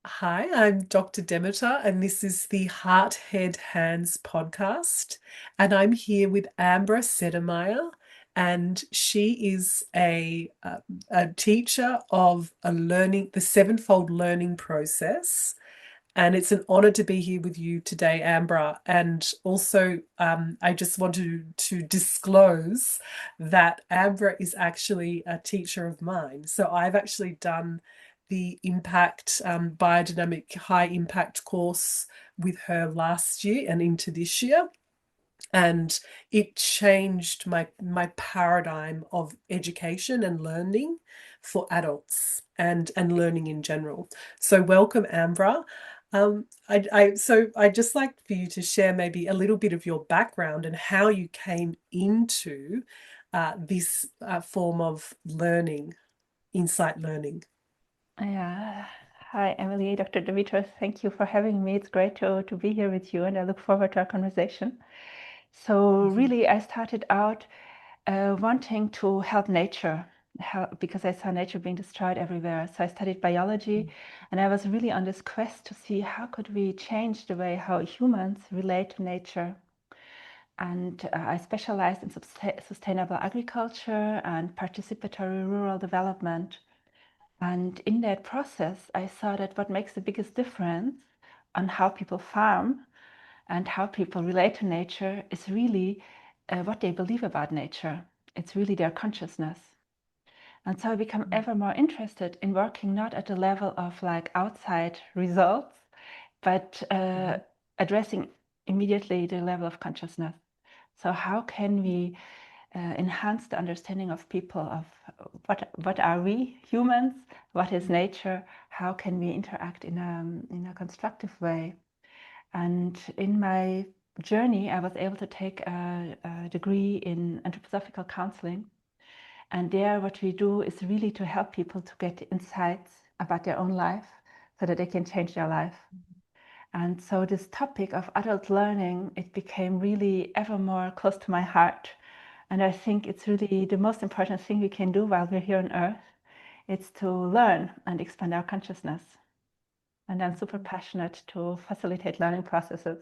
Hi, I'm Dr. Demeter, and this is the Heart, Head, Hands podcast. And I'm here with Ambra Sedlmayr, and she is a teacher of the Sevenfold Learning process. And it's an honor to be here with you today, Ambra. And also, I just wanted to disclose that Ambra is actually a teacher of mine. So I've actually done the Impact Biodynamic High-Impact course with her last year and into this year. And it changed my paradigm of education and learning for adults and learning in general. So welcome, Ambra. I'd just like for you to share maybe a little bit of your background and how you came into this form of learning, insight learning. Yeah. Hi, Emily, Dr. Demeter. Thank you for having me. It's great to be here with you, and I look forward to our conversation. So, Mhm. really, I started out wanting to help nature because I saw nature being destroyed everywhere. So, I studied biology, and I was really on this quest to see how could we change the way how humans relate to nature. And I specialized in sustainable agriculture and participatory rural development. And in that process, I saw that what makes the biggest difference on how people farm and how people relate to nature is really what they believe about nature. It's really their consciousness. And so I become ever more interested in working not at the level of like outside results, but Mhm. addressing immediately the level of consciousness. So how can we enhance the understanding of people of what are we humans, what is nature, how can we interact in a constructive way. And in my journey, I was able to take a degree in anthroposophical counseling. And there, what we do is really to help people to get insights about their own life so that they can change their life. And so this topic of adult learning, it became really ever more close to my heart. And I think it's really the most important thing we can do while we're here on Earth. It's to learn and expand our consciousness. And I'm super passionate to facilitate learning processes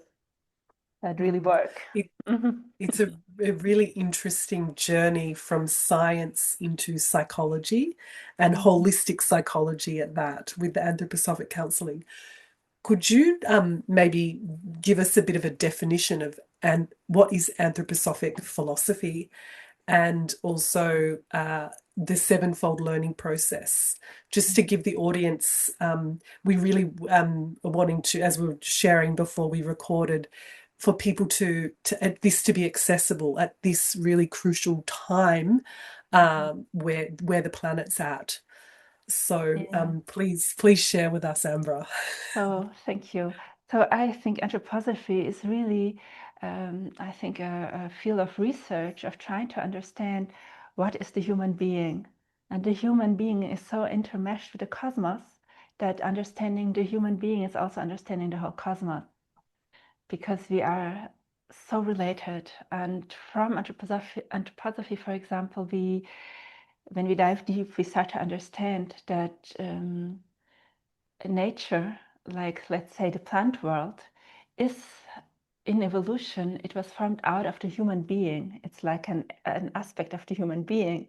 that really work. It, it's a really interesting journey from science into psychology and holistic psychology at that with the anthroposophic counseling. Could you maybe give us a bit of a definition of and what is anthroposophic philosophy and also the sevenfold learning process? Just to give the audience, we really are wanting to, as we were sharing before we recorded, for people to this to be accessible at this really crucial time where the planet's at. So Yeah. please share with us, Ambra. So thank you. So I think anthroposophy is really, I think, a field of research of trying to understand what is the human being. And the human being is so intermeshed with the cosmos that understanding the human being is also understanding the whole cosmos, because we are so related. And from anthroposophy, for example, when we dive deep, we start to understand that nature, like let's say the plant world, is in evolution, it was formed out of the human being. It's like an aspect of the human being.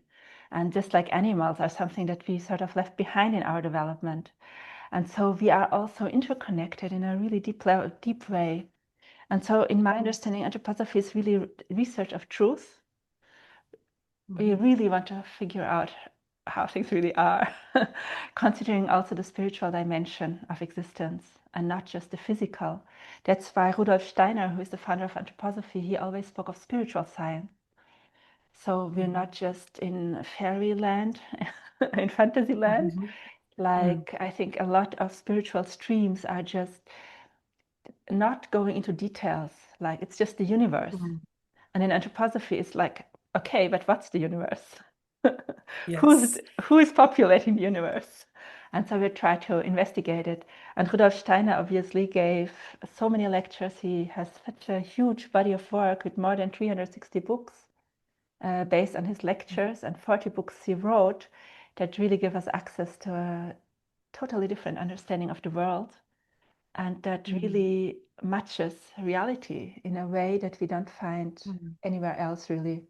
And just like animals are something that we sort of left behind in our development. And so we are also interconnected in a really deep way. And so in my understanding, anthroposophy is really research of truth. We really want to figure out how things really are, considering also the spiritual dimension of existence and not just the physical. That's why Rudolph Steiner, who is the founder of anthroposophy, he always spoke of spiritual science. So we're not just in fairyland, in fantasy land. Like I think a lot of spiritual streams are just not going into details. Like it's just the universe. And in anthroposophy, it's like, okay, but what's the universe? Yes. Who is populating the universe? And so we try to investigate it. And Rudolf Steiner obviously gave so many lectures. He has such a huge body of work with more than 360 books based on his lectures and 40 books he wrote that really give us access to totally different understanding of the world, and that really matches reality in a way that we don't find anywhere else, really.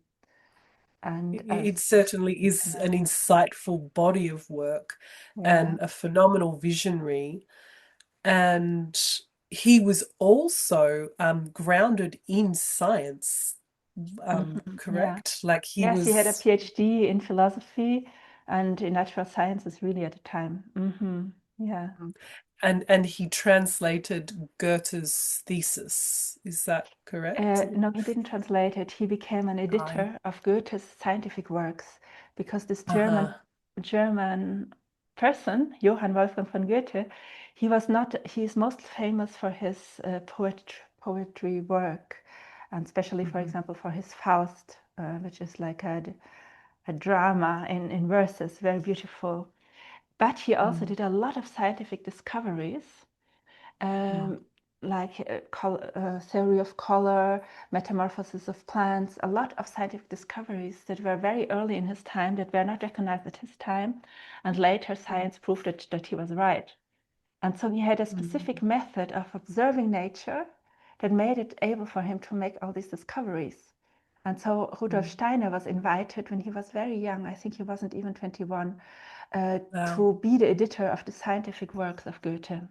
And It certainly is an insightful body of work yeah, and a phenomenal visionary. And he was also grounded in science, yeah. correct? Like he Yes, he had a was, PhD in philosophy and in natural sciences, really, at the time. Yeah. and he translated Goethe's thesis. Is that correct? No, he didn't translate it. He became an Right. editor of Goethe's scientific works because this Uh-huh. German person, Johann Wolfgang von Goethe, he was not. He is most famous for his poetry work, and especially, for example, for his Faust, which is like a drama in verses, very beautiful. But he also did a lot of scientific discoveries, um, like theory of color, metamorphosis of plants, a lot of scientific discoveries that were very early in his time that were not recognized at his time, and later science proved that he was right. And so he had a specific method of observing nature that made it able for him to make all these discoveries. And so Rudolph Steiner was invited when he was very young, I think he wasn't even 21, Wow. to be the editor of the scientific works of Goethe.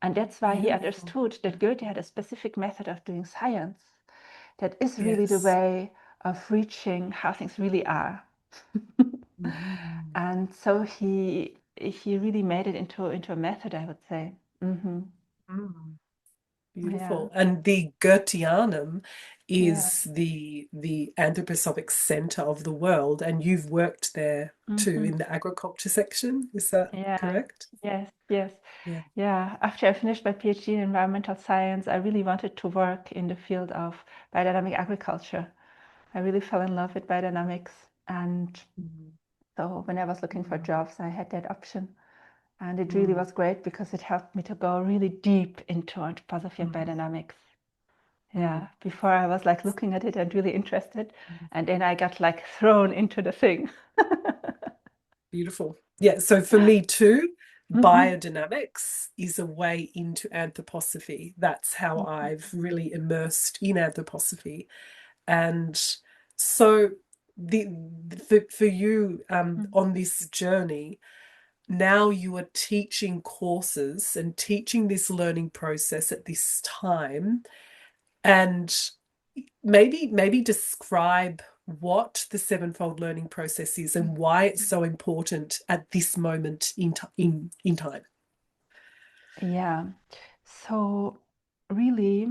And that's why he Beautiful. understood that Goethe had a specific method of doing science that is really the Yes. way of reaching how things really are. Mhm. And so he really made it into a method, I would say. Mm. Yeah, Beautiful. And the Goetheanum yeah, is the anthroposophic center of the world, and you've worked there too in the agriculture section. Is that yeah, correct? yes, yes. Yeah. Yeah, after I finished my PhD in environmental science, I really wanted to work in the field of biodynamic agriculture. I really fell in love with biodynamics, and Mhm. so when I was looking for Mhm. jobs, I had that option. And it really Mm. was great because it helped me to go really deep into anthroposophy and Mhm. biodynamics. Mm. Yeah, before I was like looking at it and really interested, and then I got like thrown into the thing. Beautiful. Yeah, so for me too, hmm biodynamics is a way into anthroposophy. That's how I've really immersed in anthroposophy. And so the for you on this journey, now you are teaching courses and teaching this learning process at this time, and maybe describe what the sevenfold learning process is and why it's so important at this moment in time. Yeah. So really,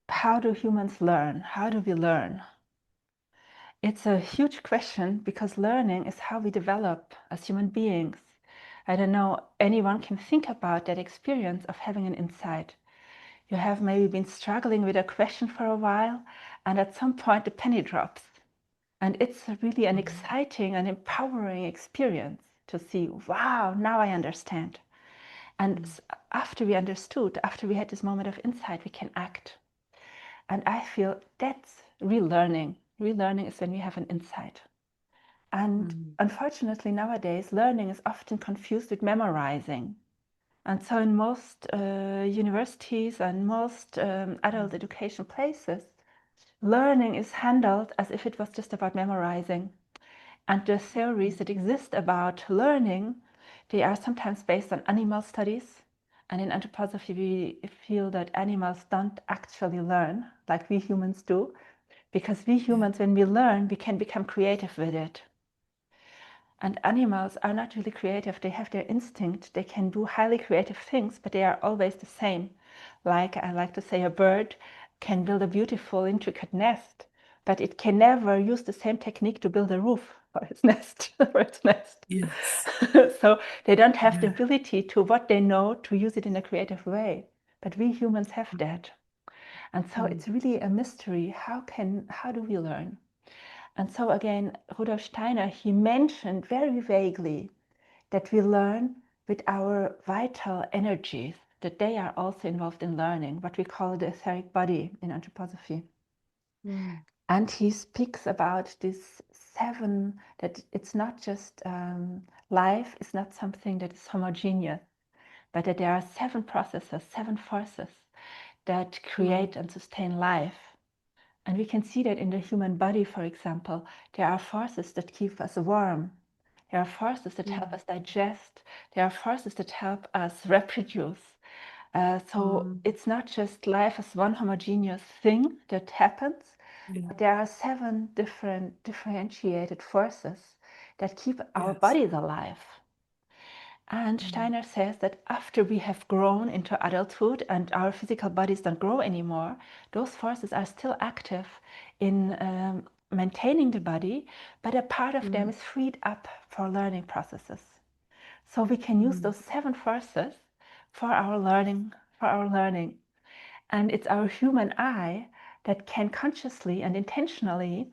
how do humans learn? How do we learn? It's a huge question because learning is how we develop as human beings. I don't know, anyone can think about that experience of having an insight. You have maybe been struggling with a question for a while, and at some point the penny drops. And it's really an exciting and empowering experience to see, wow, now I understand. And after we understood, after we had this moment of insight, we can act. And I feel that's real learning. Real learning is when we have an insight. And unfortunately, nowadays, learning is often confused with memorizing. And so, in most universities and most adult education places, learning is handled as if it was just about memorizing. And the theories that exist about learning, they are sometimes based on animal studies. And in anthroposophy, we feel that animals don't actually learn like we humans do, because we Yeah. humans, when we learn, we can become creative with it. And animals are not really creative. They have their instinct. They can do highly creative things, but they are always the same. Like I like to say, a bird can build a beautiful, intricate nest, but it can never use the same technique to build a roof for its nest. For its nest. Yes. So they don't have the Yeah. ability to what they know to use it in a creative way. But we humans have that. And so Mm. it's really a mystery. How do we learn? And so again, Rudolf Steiner, he mentioned very vaguely that we learn with our vital energies, that they are also involved in learning, what we call the etheric body in anthroposophy. Mm. And he speaks about this seven, that it's not just life is not something that is homogeneous, but that there are 7 processes, 7 forces that create and sustain life. And we can see that in the human body, for example. There are forces that keep us warm. There are forces that help us digest. There are forces that help us reproduce. So it's not just life as one homogeneous thing that happens, but there are 7 different differentiated forces that keep our bodies alive. And Steiner says that after we have grown into adulthood and our physical bodies don't grow anymore, those forces are still active in maintaining the body, but a part of them is freed up for learning processes. So we can use those 7 forces for our learning, And it's our human eye that can consciously and intentionally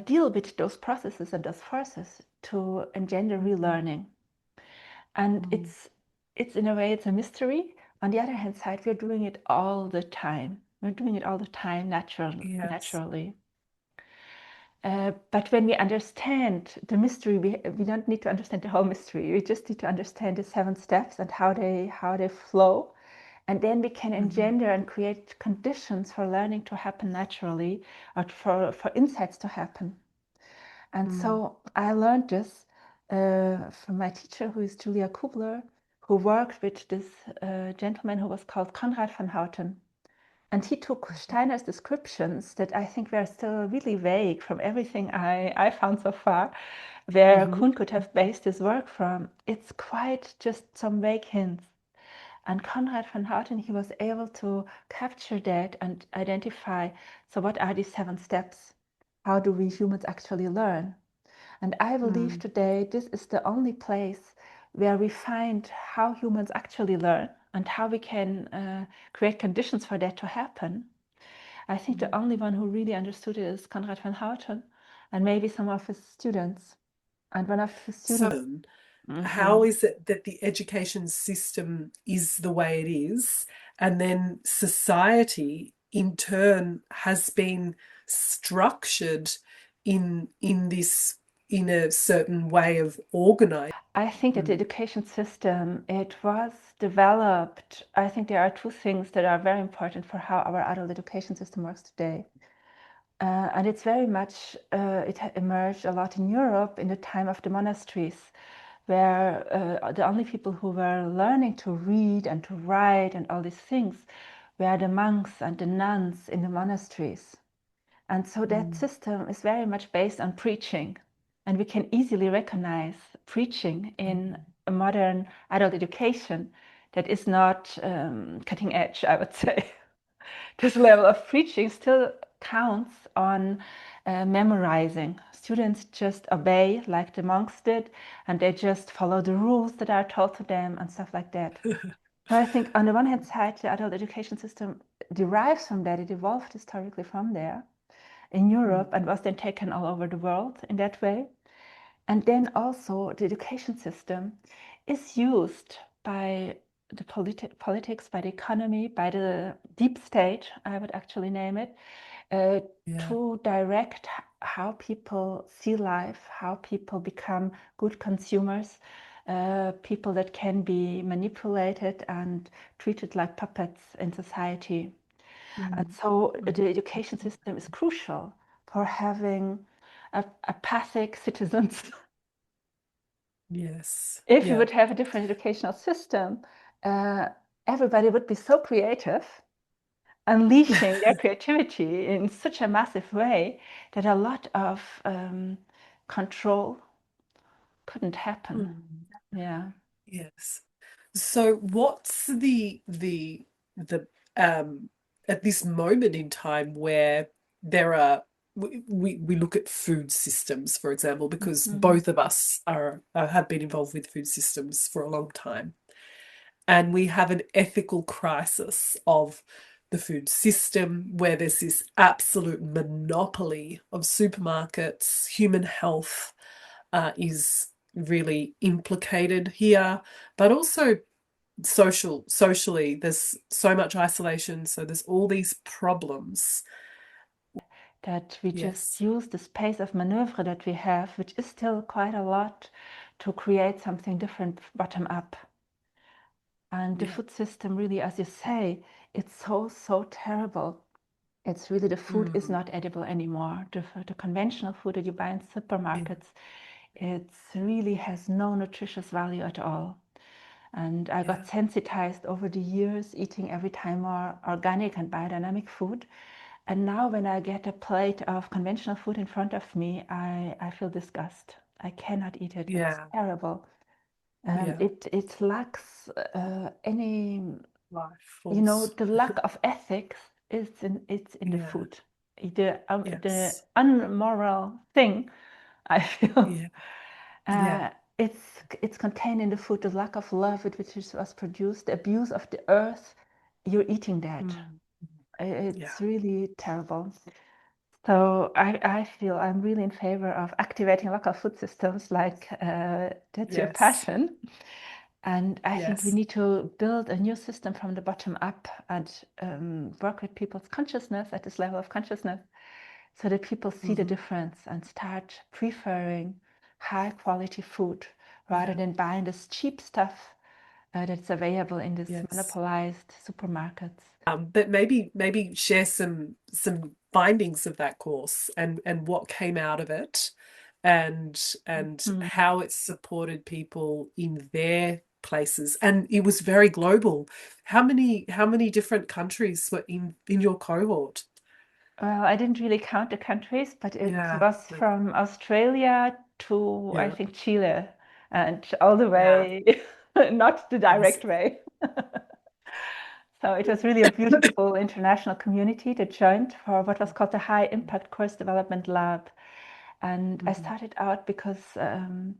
deal with those processes and those forces to engender relearning. And it's in a way, it's a mystery. On the other hand side, we're doing it all the time. We're doing it all the time naturally. But when we understand the mystery, we don't need to understand the whole mystery. We just need to understand the 7 steps and how they flow. And then we can engender and create conditions for learning to happen naturally, or for insights to happen. And so I learned this from my teacher, who is Julia Kubler, who worked with this gentleman who was called Konrad van Houten. And he took Steiner's descriptions that I think were still really vague from everything I found so far, where Kuhn could have based his work from. It's quite just some vague hints. And Konrad van Houten, he was able to capture that and identify, so what are these 7 steps? How do we humans actually learn? And I believe today this is the only place where we find how humans actually learn and how we can create conditions for that to happen. I think the only one who really understood it is Konrad van Houten and maybe some of his students. And one of his students. How is it that the education system is the way it is, and then society in turn has been structured in a certain way of organizing? I think that the education system, it was developed. I think there are 2 things that are very important for how our adult education system works today. And it's very much, it emerged a lot in Europe in the time of the monasteries, where the only people who were learning to read and to write and all these things were the monks and the nuns in the monasteries. And so that system is very much based on preaching. And we can easily recognize preaching in a modern adult education that is not cutting edge, I would say. This level of preaching still counts on memorizing. Students just obey like the monks did, and they just follow the rules that are told to them and stuff like that. So I think on the one hand side, the adult education system derives from that. It evolved historically from there in Europe and was then taken all over the world in that way. And then also the education system is used by the politics, by the economy, by the deep state, I would actually name it, to direct how people see life, how people become good consumers, people that can be manipulated and treated like puppets in society. And so the education system is crucial for having apathic citizens. Yes. If we would have a different educational system, everybody would be so creative, unleashing their creativity in such a massive way that a lot of control couldn't happen. Yeah. Yes. So what's the at this moment in time where there are we look at food systems, for example, because both of us are have been involved with food systems for a long time. And we have an ethical crisis of the food system where there's this absolute monopoly of supermarkets. Human health is really implicated here, but also socially there's so much isolation, so there's all these problems that we just use the space of maneuver that we have, which is still quite a lot, to create something different bottom up. And the Yeah. food system really, as you say, it's so terrible. It's really, the food is Mm. not edible anymore. The conventional food that you buy in Yeah. supermarkets, it really has no nutritious value at all. And I got Yeah. sensitized over the years, eating every time more organic and biodynamic food. And now when I get a plate of conventional food in front of me, I feel disgust. I cannot eat it. It's Yeah. terrible. Yeah. It lacks any, Life you know, force. the lack of ethics it's in the Yeah. food. The Yes. unmoral thing, I feel, Yeah. Yeah. it's contained in the food. The lack of love with which it was produced, the abuse of the earth. You're eating that. Mm. Yeah. It's really terrible. So I feel I'm really in favor of activating local food systems, like that's your Yes. passion. And I think we Yes. need to build a new system from the bottom up and work with people's consciousness at this level of consciousness, so that people see the Hmm. difference and start preferring high quality food rather Yeah. than buying this cheap stuff that's available in this Yes. monopolized supermarkets. But maybe share some findings of that course and what came out of it, and Mm. how it supported people in their places. And it was very global. How many different countries were in your cohort? Well, I didn't really count the countries, but it Yeah. was from Australia to, I Yeah. think, Chile, and all the Yeah. way, not the Yes. direct way. So it was really a beautiful international community that joined for what was called the High-Impact Course Development Lab. And I Mhm. started out because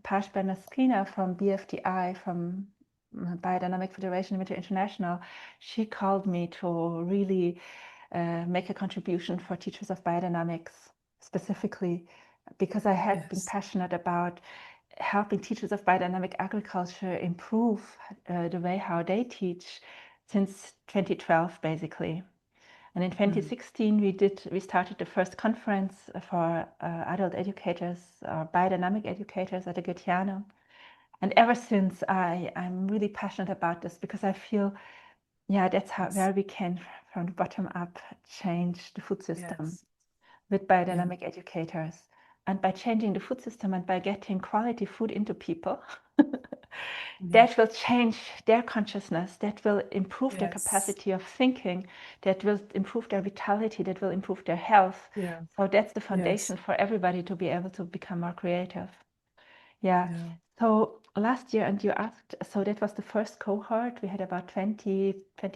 Pash Bernaskina from BFDI, from Biodynamic Federation Demeter International, she called me to really make a contribution for teachers of biodynamics specifically, because I had been Yes. passionate about helping teachers of biodynamic agriculture improve the way how they teach since 2012, basically. And in Mm. 2016, we started the first conference for adult educators, biodynamic educators at the Goetheanum. And ever since, I'm really passionate about this, because I feel, yeah, that's how Yes. where we can, from the bottom up, change the food system Yes. with Yeah. biodynamic educators. And by changing the food system and by getting quality food into people, Yeah. that will change their consciousness, that will improve their Yes. capacity of thinking, that will improve their vitality, that will improve their health. Yeah. So that's the Yes. foundation for everybody to be able to become more creative. Yeah. Yeah. So last year, and you asked, so that was the first cohort. We had about 20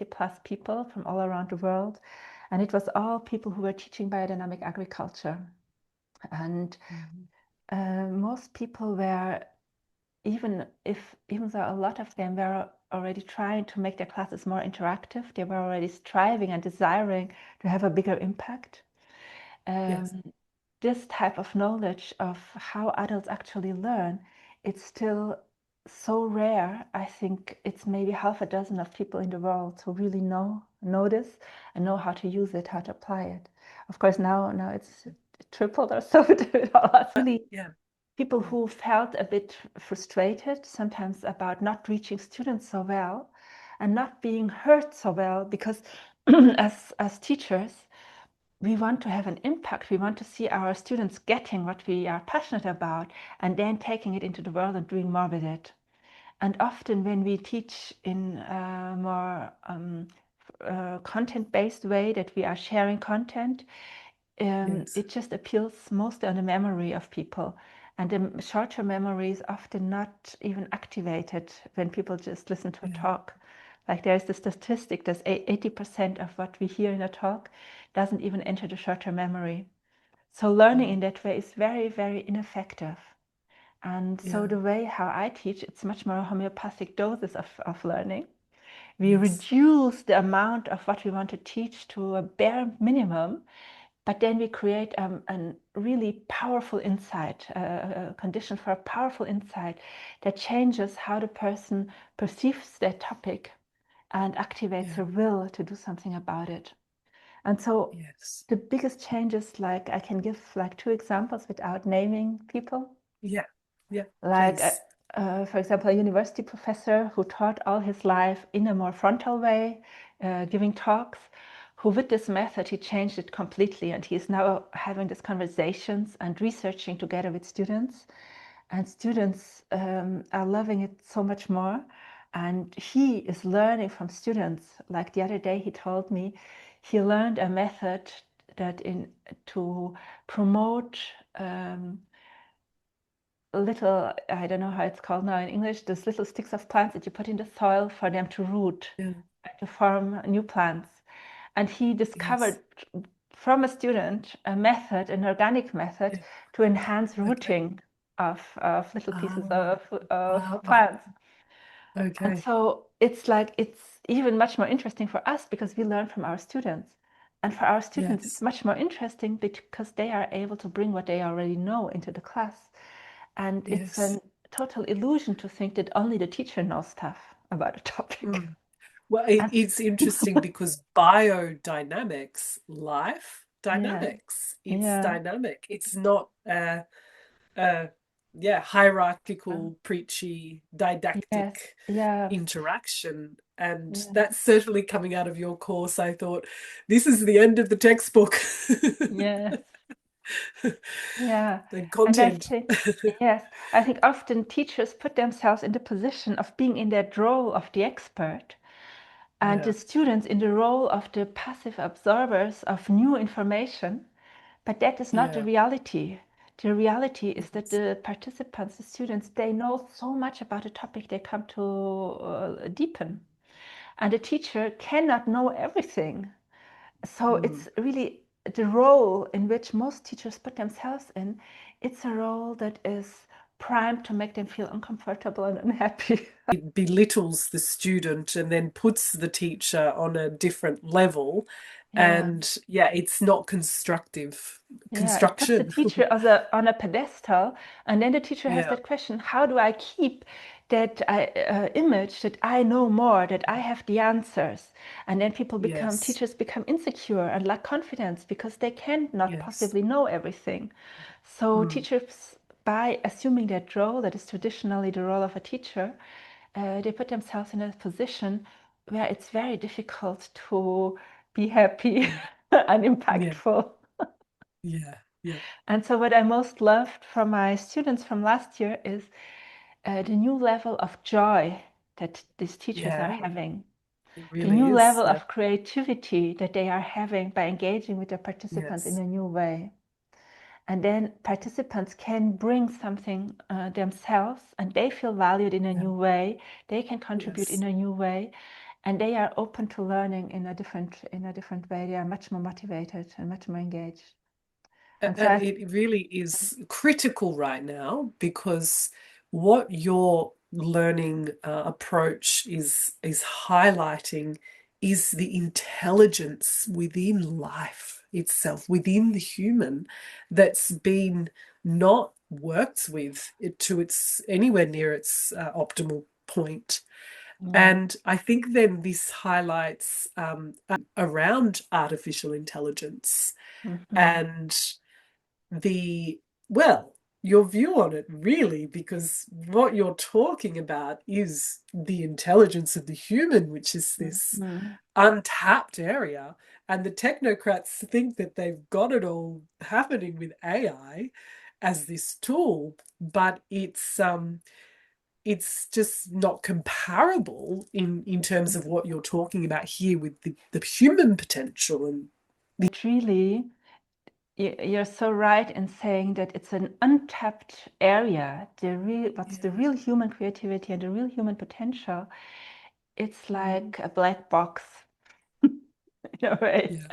plus people from all around the world. And it was all people who were teaching biodynamic agriculture. And Mhm. most people were, even though a lot of them were already trying to make their classes more interactive, they were already striving and desiring to have a bigger impact. Yes. Um, this type of knowledge of how adults actually learn, it's still so rare. I think it's maybe half a dozen of people in the world who really know this and know how to use it, how to apply it. Of course, now it's tripled or so. Really, Yeah. people Yeah. who felt a bit frustrated sometimes about not reaching students so well and not being heard so well, because as teachers, we want to have an impact. We want to see our students getting what we are passionate about and then taking it into the world and doing more with it. And often when we teach in a more content-based way, that we are sharing content, Yes. it just appeals mostly on the memory of people. And the short-term memory is often not even activated when people just listen to a Yeah. talk. Like, there's the statistic that 80% of what we hear in a talk doesn't even enter the short-term memory. So learning Mm. in that way is very, very ineffective. And so Yeah. the way how I teach, it's much more homeopathic doses of learning. We Yes. reduce the amount of what we want to teach to a bare minimum, but then we create a really powerful insight, a condition for a powerful insight that changes how the person perceives their topic and activates Yeah. her will to do something about it. And so Yes. the biggest changes, like, I can give like two examples without naming people. Yeah. Yeah. Like Please. for example, a university professor who taught all his life in a more frontal way, giving talks, who with this method, he changed it completely. And he's now having these conversations and researching together with students. And students are loving it so much more. And he is learning from students. Like the other day, he told me he learned a method that to promote little, I don't know how it's called now in English, those little sticks of plants that you put in the soil for them to root Yeah. and to form new plants. And he discovered Yes. from a student a method, an organic method, Yeah. to enhance Okay. rooting of little pieces Ah, of ah, plants. And okay. so it's like, it's even much more interesting for us because we learn from our students. And for our students, it's Yes. much more interesting because they are able to bring what they already know into the class. And it's Yes. a total illusion to think that only the teacher knows stuff about a topic. Mm. Well, And it's interesting because biodynamics, life yeah, dynamics, it's yeah, dynamic. It's not uh yeah, hierarchical, preachy, yes, didactic yes, interaction. And yeah, that's certainly coming out of your course. I thought, this is the end of the textbook. yes, yeah. The And I content. think, yes, I think often teachers put themselves in the position of being in that role of the expert, and the Yeah. students in the role of the passive absorbers of new information. But that is not the Yeah. reality. The reality is that Yes. the participants, the students, they know so much about a topic they come to deepen. And the teacher cannot know everything. So Mm. it's really the role in which most teachers put themselves in. It's a role that is primed to make them feel uncomfortable and unhappy. It belittles the student and then puts the teacher on a different level. Yeah. And yeah, it's not constructive Yeah, it puts the construction. teacher on a pedestal, and then the teacher has Yeah. that question: how do I keep that image that I know more, that I have the answers? And then Yes. teachers become insecure and lack confidence because they cannot Yes. possibly know everything. So Mm. teachers, by assuming that role, that is traditionally the role of a teacher, they put themselves in a position where it's very difficult to be happy and Yeah. impactful. Yeah. Yeah. And so, what I most loved from my students from last year is the new level of joy that these teachers are Yeah. having, It the really new is. level Yeah. of creativity that they are having by engaging with their participants in Yes. a new way. And then participants can bring something themselves, and they feel valued in a Yeah. new way. They can contribute in Yes. a new way, and they are open to learning in a different way. They are much more motivated and much more engaged. And so And it really is critical right now because what your learning approach is highlighting is the intelligence within life itself, within the human, that's been not worked with it to its anywhere near its optimal point. yeah. And I think then this highlights around artificial intelligence Mhm. and the well, your view on it really, because what you're talking about is the intelligence of the human, which is this Mhm. untapped area. And the technocrats think that they've got it all happening with AI as this tool, but it's just not comparable in terms of what you're talking about here with the human potential and But really, you're so right in saying that it's an untapped area. What's the yeah, real human creativity and the real human potential? It's mm, like a black box in a way, yeah.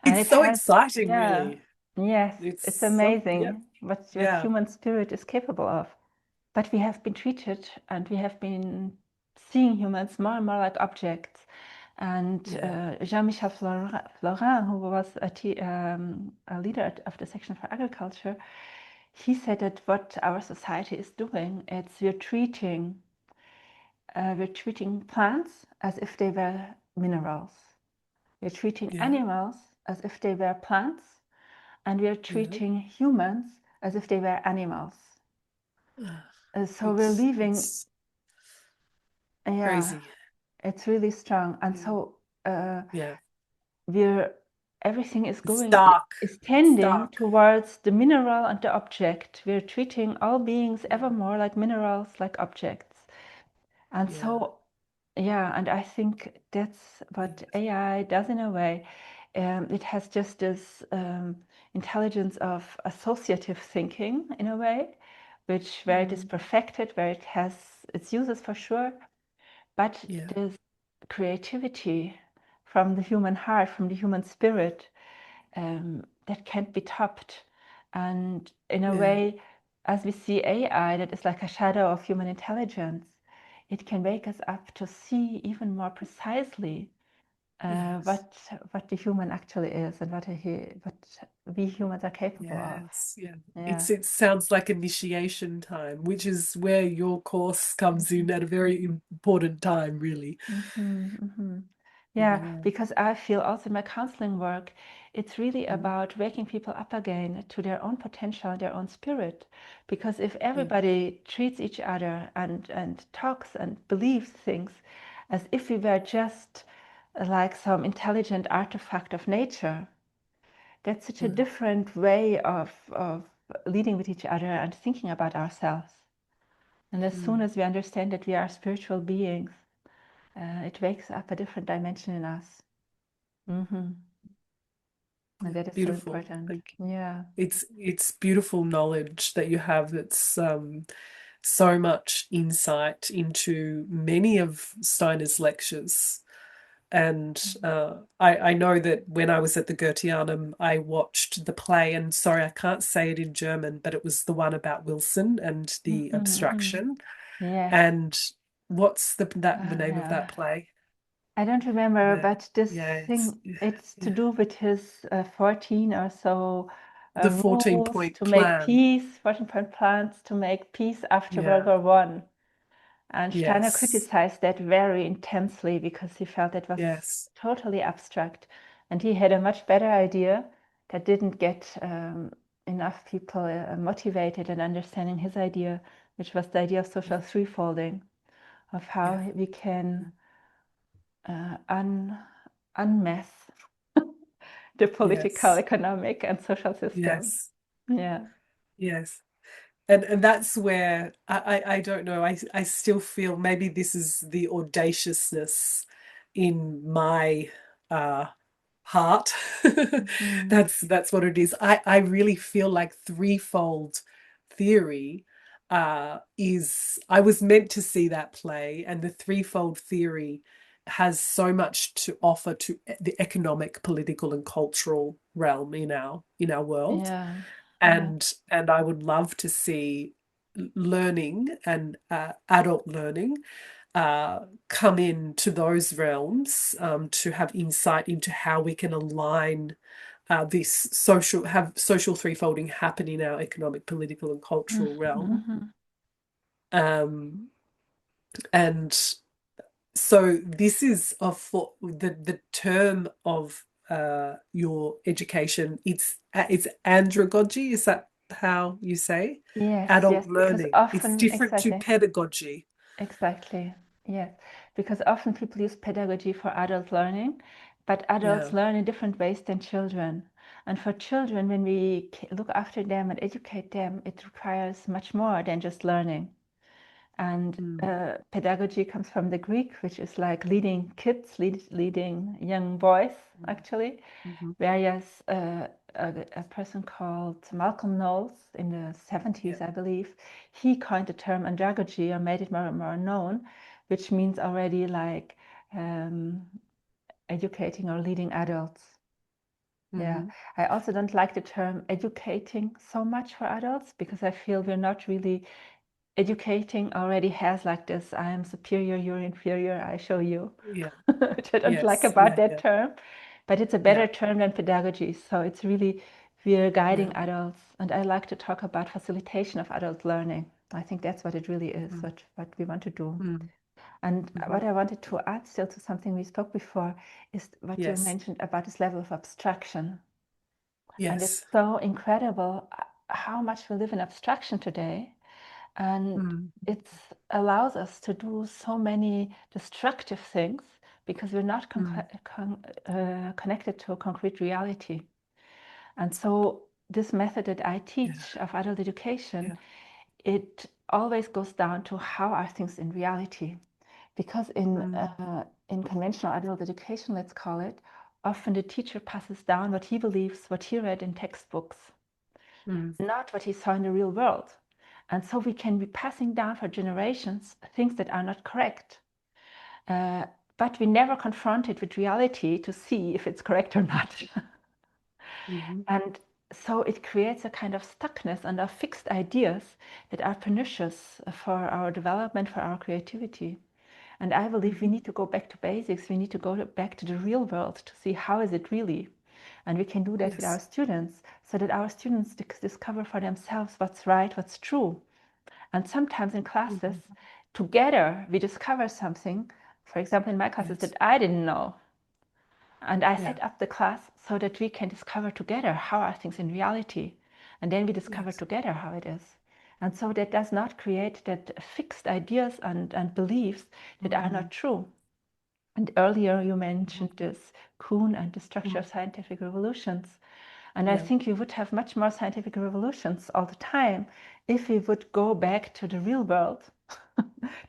and It's it so has, exciting, yeah, really. yes, it's It's so, yeah, amazing what yeah, human spirit is capable of. But we have been treated and we have been seeing humans more and more like objects. And yeah, Jean-Michel Florin, who was a leader of the section for agriculture, he said that what our society is doing, it's we're treating plants as if they were minerals. We're treating yeah, animals as if they were plants, and we're yeah. treating humans as if they were animals. So we're leaving, it's yeah, crazy. it's really strong. And Yeah. so Yeah. we're everything is It's going dark. is It's tending dark. towards the mineral and the object. We're treating all beings Yeah. ever more like minerals, like objects. And Yeah. so, yeah, and I think that's what Yes. AI does in a way. It has just this intelligence of associative thinking in a way, which where it is Mm. perfected, where it has its uses for sure, but Yeah. there's creativity from the human heart, from the human spirit, that can't be topped. And in a Yeah. way, as we see AI, that is like a shadow of human intelligence, it can wake us up to see even more precisely Yes. what the human actually is and what we humans are capable of. Yes. Yeah. Yeah. It sounds like initiation time, which is where your course comes in at a very important time, really. Yeah, Yeah. because I feel also in my counseling work, it's really Mm. about waking people up again to their own potential, their own spirit. Because if Yeah. everybody treats each other and talks and believes things as if we were just like some intelligent artifact of nature, that's such a Mm. different way of leading with each other and thinking about ourselves. And as soon Mm. as we understand that we are spiritual beings, it wakes up a different dimension in us. And Yeah. that is so Beautiful. important. Thank you. Yeah. It's beautiful knowledge that you have that's so much insight into many of Steiner's lectures. And I know that when I was at the Goetheanum, I watched the play, and sorry, I can't say it in German, but it was the one about Wilson and the abstraction. Yes. And what's the name of Yeah. that play? I don't remember, The but this yeah, thing, it's to yeah, do with his 14 or so the 14 rules point to make plan. peace, 14-point plans to make peace after World Yeah, War One. And Steiner yes, criticized that very intensely because he felt it was yes, totally abstract. And he had a much better idea that didn't get enough people motivated and understanding his idea, which was the idea of social threefolding, of yeah, how we can unmess the political, yes, economic, and social system. yes, Yeah. yes. And that's where I don't know, I still feel maybe this is the audaciousness in my uh heart. Mm. That's what it is. I really feel like threefold theory is I was meant to see that play, and the threefold theory has so much to offer to the economic, political, and cultural realm in our world. Yeah. Yeah. And I would love to see learning and adult learning come into those realms to have insight into how we can align this have social threefolding happen in our economic, political, and cultural realm. Mm-hmm. Um, and so this is for the term of your education. It's andragogy. Is that how you say? Yes, Adult yes, because learning. It's often, different to exactly, pedagogy. exactly, yes, because often people use pedagogy for adult learning, but adults Yeah. learn in different ways than children. And for children, when we look after them and educate them, it requires much more than just learning. And Mm. pedagogy comes from the Greek, which is like leading kids, leading young boys, actually. Mm-hmm. Whereas a person called Malcolm Knowles in the Yeah. 70s, I believe, he coined the term andragogy or made it more and more known, which means already like um, educating or leading adults. Yeah, Mm-hmm. I also don't like the term educating so much for adults because I feel we're not really educating already has like this I am superior, you're inferior, I show you, Yeah. which I don't like Yes. about Yeah. that Yeah. term, but it's a Yeah. better term than pedagogy. So it's really, we're guiding Yeah. adults, and I like to talk about facilitation of adult learning. I think that's what it really is, Mm. what we want to do. Mm. And Mm-hmm. what I wanted to add still to something we spoke before is what you Yes. mentioned about this level of abstraction. And it's Yes. so incredible how much we live in abstraction today. And Mm. it allows us to do so many destructive things because we're not Mm. connected to a concrete reality. And so this method that I teach of adult education, Yeah. it always goes down to how are things in reality. Because Mm. in conventional adult education, let's call it, often the teacher passes down what he believes, what he read in textbooks, Mm. not what he saw in the real world. And so we can be passing down for generations things that are not correct. But we never confront it with reality to see if it's correct or not. Mhm. And so it creates a kind of stuckness and of fixed ideas that are pernicious for our development, for our creativity. And I believe we Mhm. need to go back to basics. We need to go back to the real world to see how is it really. And we can do that with our Yes. students so that our students discover for themselves what's right, what's true. And sometimes in classes, Mhm. together we discover something, for example, in my classes Yes. that I didn't know. And I Yeah. set up the class so that we can discover together how are things in reality. And then we discover Yes. together how it is. And so that does not create that fixed ideas and beliefs that are Mm. not true. And earlier you Mhm. mentioned this Kuhn and the structure Mm. of scientific revolutions. And I Yeah. think we would have much more scientific revolutions all the time if we would go back to the real world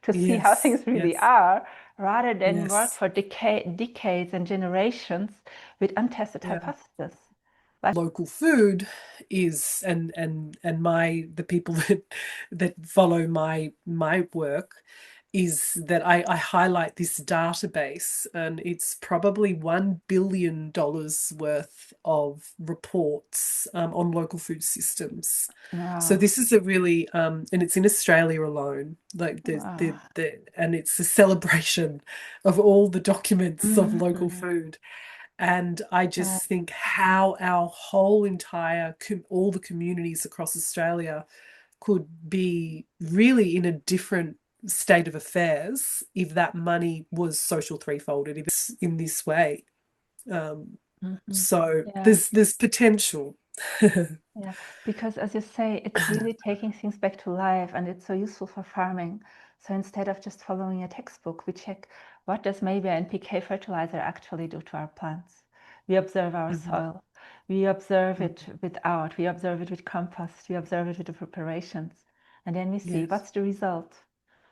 to see how Yes. things really Yes. are, rather than work Yes. for decades and generations with untested Yeah. hypotheses. Local food is, and my the people that follow my work, is that I highlight this database, and it's probably $1 billion worth of reports on local food systems. So Wow. this is a really and it's in Australia alone. Like Wow. and it's a celebration of all the documents of local Mhm. food. And I Uh, just think how our whole entire, all the communities across Australia could be really in a different state of affairs if that money was social threefolded, if it's in this way. Um, mhm. so Yeah. there's potential. Yeah, because as you say, it's really taking things back to life and it's so useful for farming. So instead of just following a textbook, we check what does maybe an NPK fertilizer actually do to our plants. We observe our Mhm. soil. We observe it Mhm. without. We observe it with compost. We observe it with the preparations. And then we see Yes. what's the result.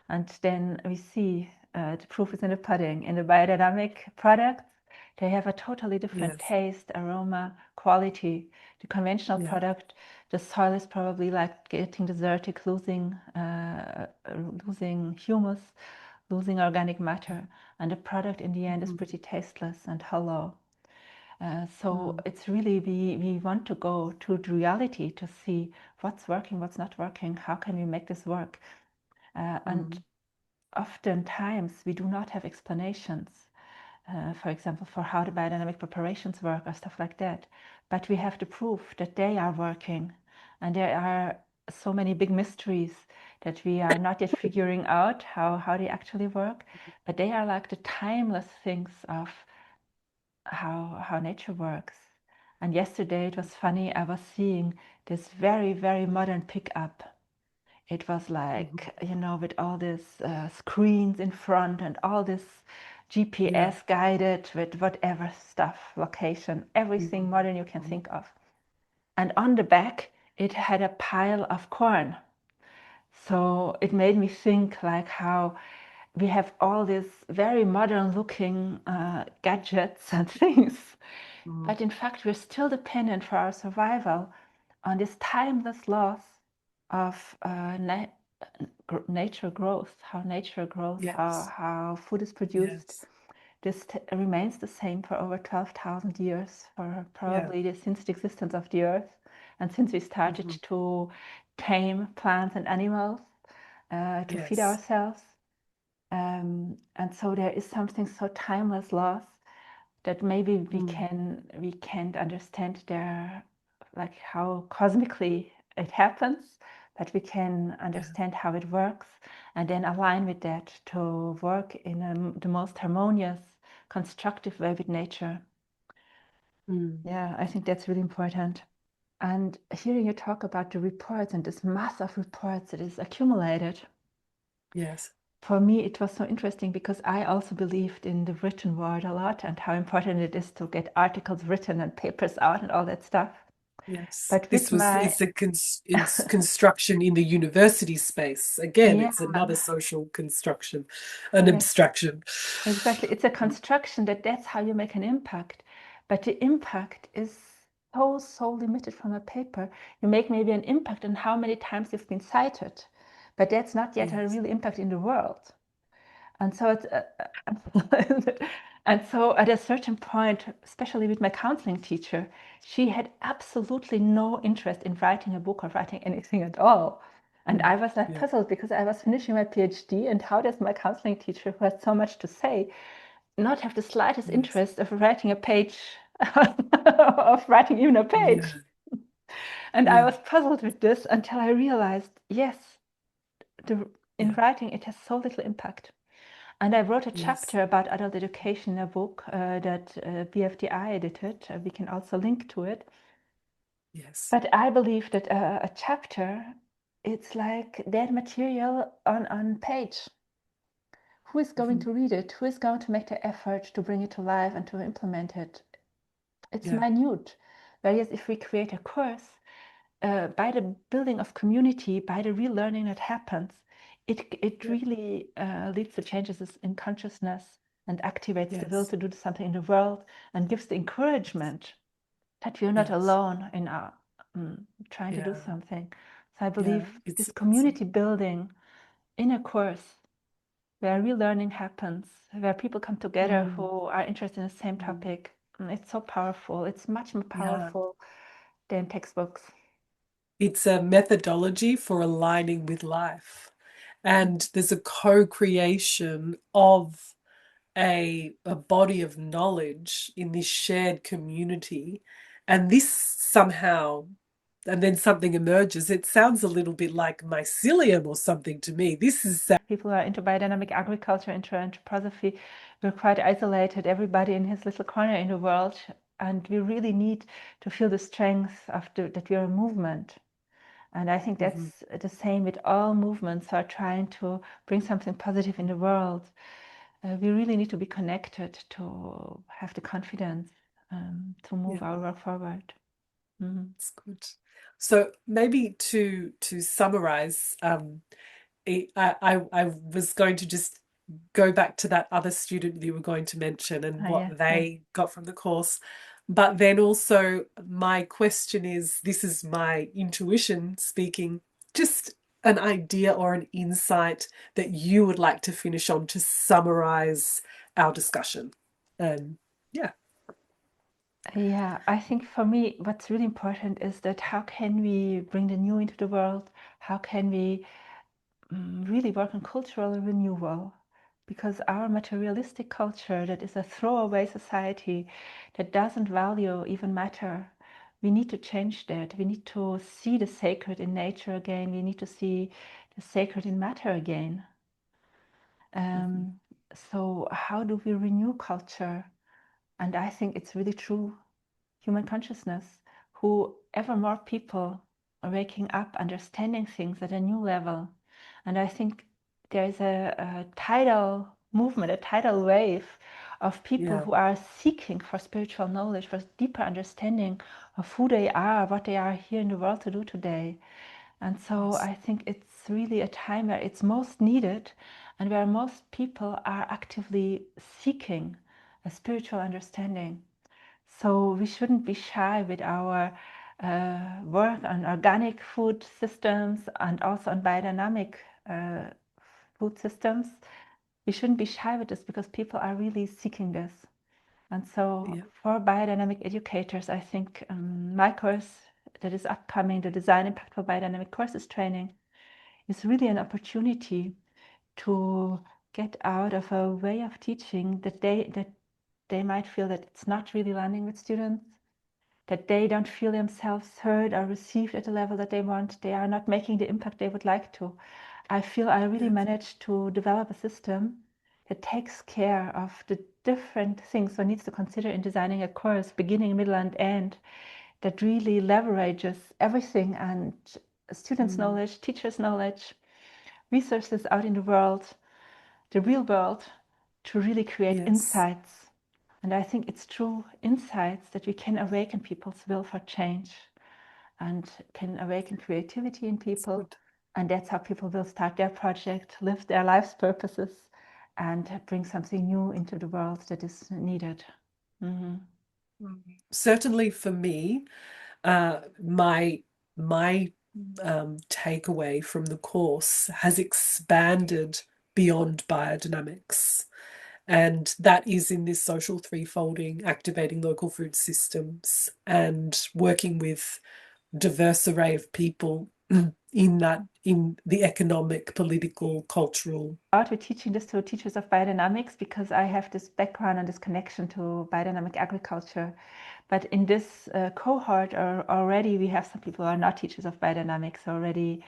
And then we see the proof is in the pudding. In the biodynamic products, they have a totally different Yes. taste, aroma, quality. The conventional Yeah. product, the soil is probably like getting desertic, losing humus, losing organic matter, and the product in the end is Mhm. pretty tasteless and hollow. So Mm. it's really we want to go to the reality to see what's working, what's not working, how can we make this work, and Mm. oftentimes we do not have explanations, for example, for how the biodynamic preparations work or stuff like that. But we have the proof that they are working. And there are so many big mysteries that we are not yet figuring out how they actually work. But they are like the timeless things of how nature works. And yesterday it was funny, I was seeing this very, very modern pickup. It was Mhm. like, you know, with all these screens in front and all this Yeah. GPS guided with whatever stuff, location, everything Mhm. modern you can think of. And on the back, it had a pile of corn. So it made me think like how we have all these very modern looking gadgets and things, Mm. but in fact, we're still dependent for our survival on this timeless laws of nature growth, how nature grows, Yes. how food is produced. Yes. This remains the same for over 12,000 years, for Yeah. probably since the existence of the earth, and since we started Mhm. to tame plants and animals to feed Yes. ourselves. And so there is something so timeless lost that maybe Mm. we can't understand their like how cosmically it happens, but we can Yeah. understand how it works and then align with that to work in the most harmonious, constructive way with nature. Mm. Yeah, I think that's really important. And hearing you talk about the reports and this mass of reports that is accumulated, Yes. for me, it was so interesting because I also believed in the written word a lot and how important it is to get articles written and papers out and all that stuff. Yes. But with my, It's a it's construction in the university space. Again, yeah, it's another social construction, an yes, abstraction. exactly. It's a construction that's how you make an impact. But the impact is so limited from a paper. You make maybe an impact on how many times you've been cited, but that's not yet a Yes. real impact in the world. And so it's and so at a certain point, especially with my counseling teacher, she had absolutely no interest in writing a book or writing anything at all. And I was like Yeah. puzzled because I was finishing my PhD, and how does my counseling teacher, who has so much to say, not have the slightest Yes. interest of writing a page, of writing even a page? Yeah. And I Yeah. was puzzled with this until I realized, yes, in Yeah. writing it has so little impact. And I wrote a Yes. chapter about adult education, a book that BFDI edited. We can also link to it. Yes. But I believe that a chapter, it's like that material on page. Who is going Mhm. to read it? Who is going to make the effort to bring it to life and to implement it? It's Yeah. minute. Whereas if we create a course, by the building of community, by the relearning that happens, it Yeah. really leads to changes in consciousness and activates the will Yes. to do something in the world and gives the encouragement that we're not Yes. alone in our trying to do Yeah. something. So I Yeah. believe this community building in a course where relearning happens, where people come together Mm. who are interested in the same Mm. topic, it's so powerful. It's much more Yeah. powerful than textbooks. It's a methodology for aligning with life. And there's a co-creation of a body of knowledge in this shared community. And this somehow, and then something emerges. It sounds a little bit like mycelium or something to me. This is People who are into biodynamic agriculture, into anthroposophy, we're quite isolated, everybody in his little corner in the world. And we really need to feel the strength of that we're a movement. And I think Mhm. that's the same with all movements who are trying to bring something positive in the world. We really need to be connected to have the confidence to Yeah, move our work forward. it's good. So maybe to summarize, I was going to just go back to that other student you were going to mention and what Yes, yes. they got from the course. But then also, my question is, this is my intuition speaking, just an idea or an insight that you would like to finish on to summarize our discussion. And yeah. Yeah, I think for me, what's really important is that how can we bring the new into the world? How can we really work on cultural renewal? Because our materialistic culture, that is a throwaway society that doesn't value even matter, we need to change that. We need to see the sacred in nature again. We need to see the sacred in matter again. Mhm. So, how do we renew culture? And I think it's really true human consciousness, who ever more people are waking up, understanding things at a new level. And I think there is a tidal movement, a tidal wave of people Yeah. who are seeking for spiritual knowledge, for deeper understanding of who they are, what they are here in the world to do today. And so Yes. I think it's really a time where it's most needed and where most people are actively seeking a spiritual understanding. So we shouldn't be shy with our work on organic food systems and also on biodynamic food systems. We shouldn't be shy with this because people are really seeking this. And so Yeah. for biodynamic educators, I think my course that is upcoming, the Design Impact for Biodynamic Courses training, is really an opportunity to get out of a way of teaching that they might feel that it's not really landing with students, that they don't feel themselves heard or received at the level that they want. They are not making the impact they would like to. I feel I really Yes. managed to develop a system that takes care of the different things one needs to consider in designing a course, beginning, middle, and end, that really leverages everything, and students' Mm. knowledge, teachers' knowledge, resources out in the world, the real world, to really create Yes. insights. And I think it's through insights that we can awaken people's will for change and can awaken creativity in It's people. good. And that's how people will start their project, live their life's purposes, and bring something new into the world that is needed. Mm-hmm. Certainly for me, my takeaway from the course has expanded beyond biodynamics. And that is in this social threefolding, activating local food systems and working with diverse array of people in the economic, political, cultural. We're teaching this to teachers of biodynamics because I have this background and this connection to biodynamic agriculture. But in this cohort already we have some people who are not teachers of biodynamics, already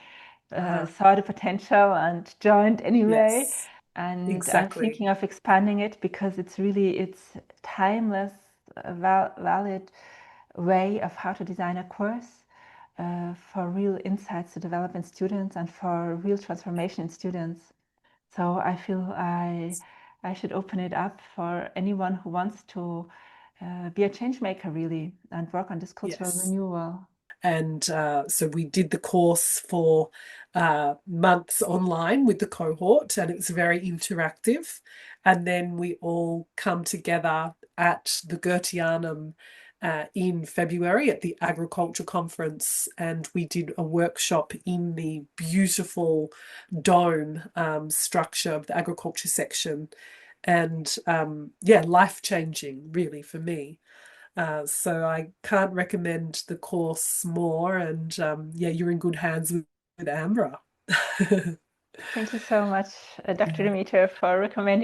saw the potential and joined anyway. Yes, And I'm exactly. thinking of expanding it because it's timeless, valid way of how to design a course for real insights to develop in students and for real transformation in students. So I feel I should open it up for anyone who wants to be a change maker really and work on this cultural Yes. renewal. And so we did the course for months online with the cohort, and it was very interactive. And then we all come together at the Goetheanum in February at the agriculture conference, and we did a workshop in the beautiful dome structure of the agriculture section. And yeah, life changing, really, for me. So I can't recommend the course more. And yeah, you're in good hands with Ambra. Thank you so much, Dr. Yeah. Demeter, for recommending